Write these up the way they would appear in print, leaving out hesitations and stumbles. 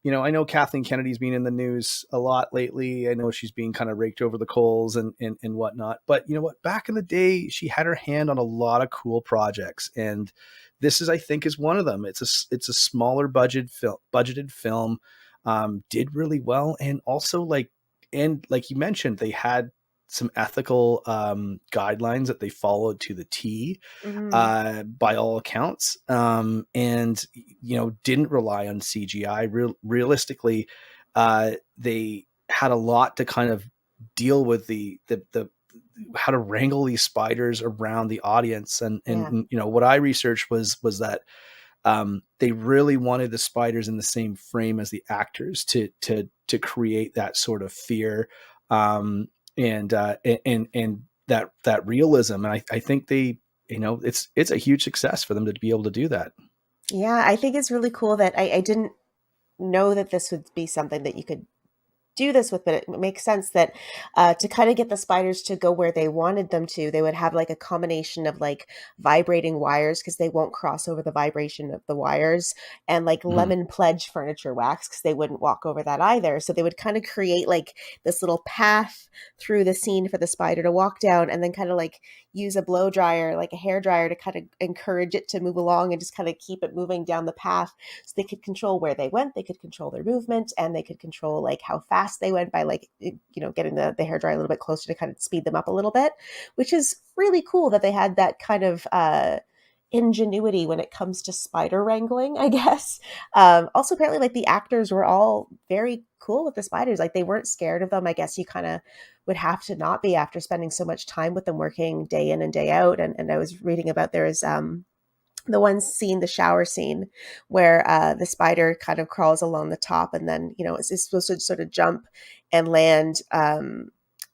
I know Kathleen Kennedy's been in the news a lot lately. I know she's being kind of raked over the coals and whatnot. But you know what? Back in the day, she had her hand on a lot of cool projects, and this is, I think, is one of them. It's a smaller budgeted film, did really well, and also like you mentioned, they had some ethical guidelines that they followed to the T, Hmm. by all accounts, and didn't rely on CGI. Realistically, they had a lot to kind of deal with the how to wrangle these spiders around the audience, Yeah. and what I researched was that they really wanted the spiders in the same frame as the actors to create that sort of fear, and that realism. And I think they, it's a huge success for them to be able to do that. Yeah, I think it's really cool that I didn't know that this would be something that you could do this with, but it makes sense that to kind of get the spiders to go where they wanted them to, they would have like a combination of like vibrating wires because they won't cross over the vibration of the wires, and like Mhm. lemon pledge furniture wax because they wouldn't walk over that either. So they would kind of create like this little path through the scene for the spider to walk down, and then kind of like use a blow dryer, like a hair dryer, to kind of encourage it to move along and just kind of keep it moving down the path, so they could control where they went, they could control their movement, and they could control like how fast they went by like getting the hair dryer a little bit closer to kind of speed them up a little bit, which is really cool that they had that kind of ingenuity when it comes to spider wrangling, I guess. Also, apparently, like the actors were all very cool with the spiders. Like they weren't scared of them. I guess you kind of would have to not be after spending so much time with them working day in and day out. And I was reading about there's the one scene, the shower scene, where the spider kind of crawls along the top, and then it's supposed to sort of jump and land.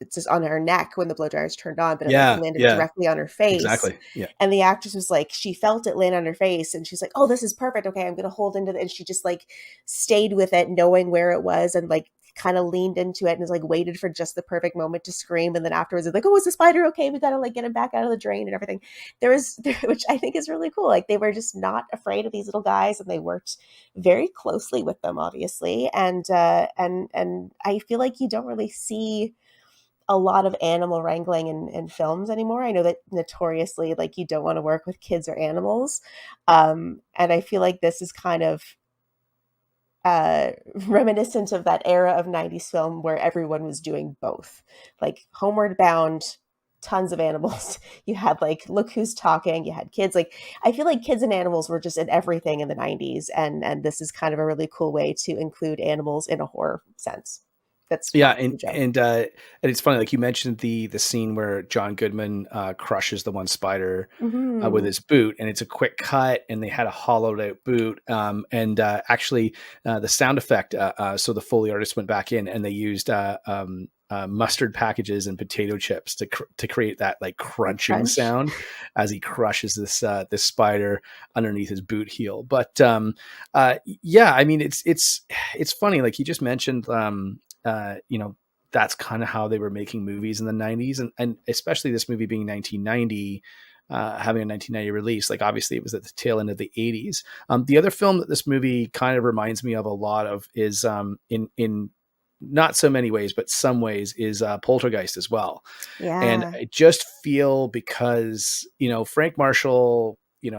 It's just on her neck when the blow dryer is turned on, but it like Yeah, landed yeah, directly on her face. exactly. Yeah. And the actress was like, she felt it land on her face, and she's like, "Oh, this is perfect. Okay, I'm gonna hold into it." And she just like stayed with it, knowing where it was, and like kind of leaned into it and is like waited for just the perfect moment to scream. And then afterwards, it's like, "Oh, is the spider okay? We gotta like get him back out of the drain and everything." Which I think is really cool. Like they were just not afraid of these little guys, and they worked very closely with them, obviously. And I feel like you don't really see a lot of animal wrangling in films anymore. I know that notoriously, like you don't want to work with kids or animals, and I feel like this is kind of uh, reminiscent of that era of 90s film where everyone was doing both, like Homeward Bound, tons of animals. You had like Look Who's Talking, you had kids. Like I feel like kids and animals were just in everything in the 90s, and this is kind of a really cool way to include animals in a horror sense. That's Yeah, popped and in Joe. and it's funny, like you mentioned the scene where John Goodman crushes the one spider with Hmm. his boot, and it's a quick cut, and they had a hollowed out boot, and actually the sound effect. So the Foley artist went back in, and they used mustard packages and potato chips to create that like crunching Crunch. sound as he crushes this spider underneath his boot heel. But yeah, I mean it's funny, like you just mentioned. You know, that's kind of how they were making movies in the 90s, and especially this movie being 1990, having a 1990 release. Like obviously it was at the tail end of the 80s. The other film that this movie kind of reminds me of a lot of is in not so many ways, but some ways is Poltergeist as well. And Yeah. I just feel because, Frank Marshall,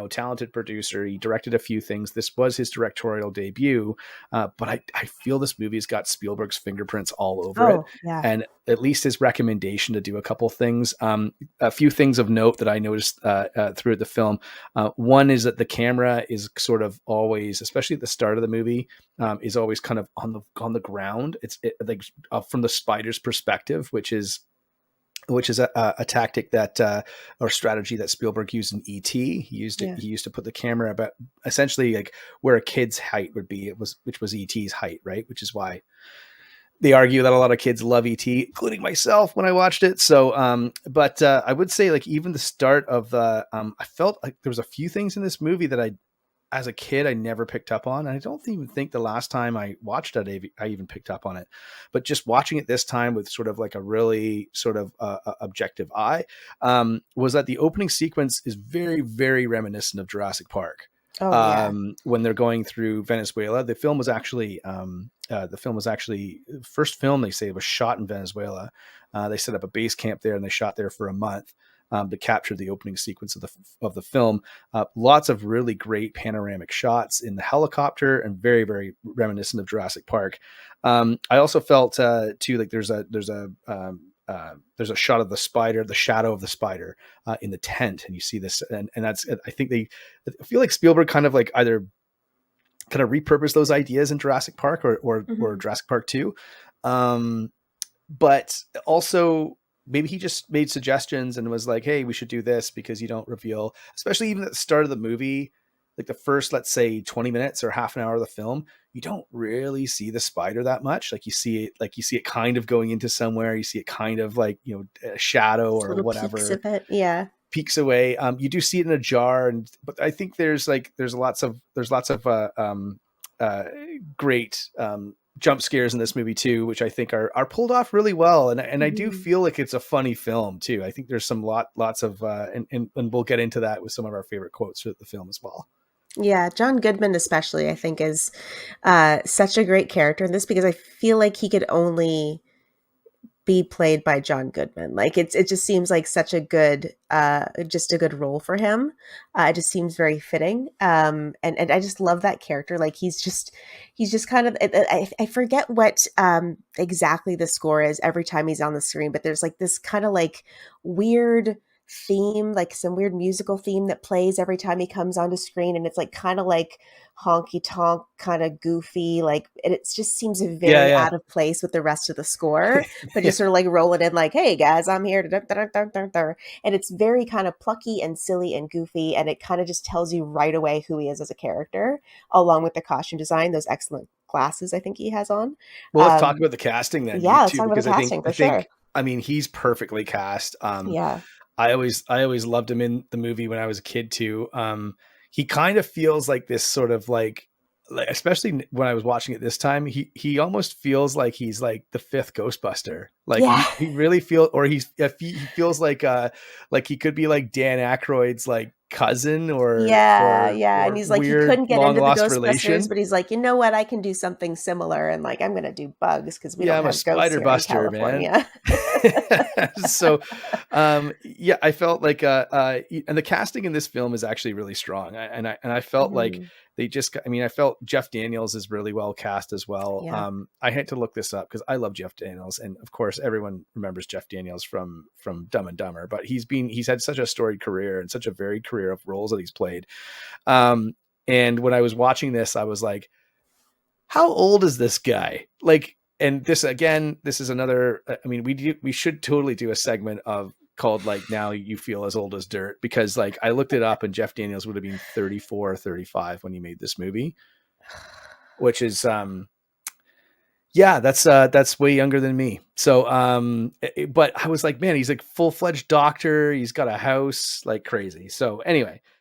talented producer, he directed a few things. This was his directorial debut, but I feel this movie's got Spielberg's fingerprints all over it. Oh, yeah. And at least his recommendation to do a couple things. A few things of note that I noticed throughout the film. One is that the camera is sort of always, especially at the start of the movie, is always kind of on the ground. Like from the spider's perspective, which is a tactic that or strategy that Spielberg used in E.T. He used it. Yeah. He used to put the camera about essentially like where a kid's height would be. Which was E.T.'s height, right? Which is why they argue that a lot of kids love E.T., including myself when I watched it. So, but I would say like even the start of the, I felt like there was a few things in this movie that as a kid, I never picked up on. And I don't even think the last time I watched it, I even picked up on it. But just watching it this time with sort of like a really sort of objective eye, was that the opening sequence is very, very reminiscent of Jurassic Park. Oh yeah. when they're going through Venezuela. The film was actually first film they say was shot in Venezuela. They set up a base camp there and they shot there for a month to capture the opening sequence of the film. Lots of really great panoramic shots in the helicopter and very very reminiscent of Jurassic Park. I also felt too like there's a shot of the spider, the shadow of the spider in the tent, and you see this, and that's I feel like Spielberg kind of like either kind of repurposed those ideas in Jurassic Park or Hmm. Jurassic Park 2. But also maybe he just made suggestions and was like, hey, we should do this because you don't reveal, especially even at the start of the movie, like the first, let's say 20 minutes or half an hour of the film, you don't really see the spider that much. You see it kind of going into somewhere. You see it kind of like, a shadow Just or little peeks whatever of it. Yeah. peeks away. You do see it in a jar, but I think there's lots of uh, great jump scares in this movie too, which I think are pulled off really well. And I do Hmm. feel like it's a funny film too. I think there's some lots of and we'll get into that with some of our favorite quotes for the film as well. Yeah, John Goodman especially, I think, is such a great character in this because I feel like he could only be played by John Goodman. Like it just seems like such a good just a good role for him. It just seems very fitting. And I just love that character. Like he's just kind of I forget what exactly the score is every time he's on the screen, but there's like this kind of like weird theme, like some weird musical theme that plays every time he comes onto screen, and it's like kind of like honky tonk, kind of goofy, like it just seems Yeah, very yeah, out of place with the rest of the score, but yeah. just sort of like roll it in like, hey guys, I'm here. And it's very kind of plucky and silly and goofy. And it kind of just tells you right away who he is as a character, along with the costume design, those excellent glasses I think he has on. Well, let's talk about the casting then, Yeah, you let's too, talk about because the casting for sure. I mean he's perfectly cast. Yeah. I always loved him in the movie when I was a kid too. He kind of feels like this sort of like especially when I was watching it this time, he almost feels like he's like the fifth Ghostbuster. Like Yeah. he really feels, or he feels like he could be like Dan Aykroyd's like cousin Yeah, yeah. And or he's like, he weird couldn't get long into the lost Ghostbusters, relation. but he's like, you know what? I can do something similar. And like, I'm going to do bugs because we Yeah, don't I'm a have ghosts spider here in buster, man. California. So yeah, I felt like and the casting in this film is actually really strong. And I felt like Mhm. I felt Jeff Daniels is really well cast as well. Yeah. I had to look this up because I love Jeff Daniels, and of course everyone remembers Jeff Daniels from Dumb and Dumber, but he's had such a storied career and such a varied career of roles that he's played. um and when I was watching this, I was like, how old is this guy? Like, and this again, this is another. I mean, we should totally do a segment of called like now you feel as old as dirt, because like I looked it up and Jeff Daniels would have been 34 or 35 when he made this movie, which is yeah, that's way younger than me. So but I was like, man, he's like full-fledged doctor, he's got a house like crazy. So anyway,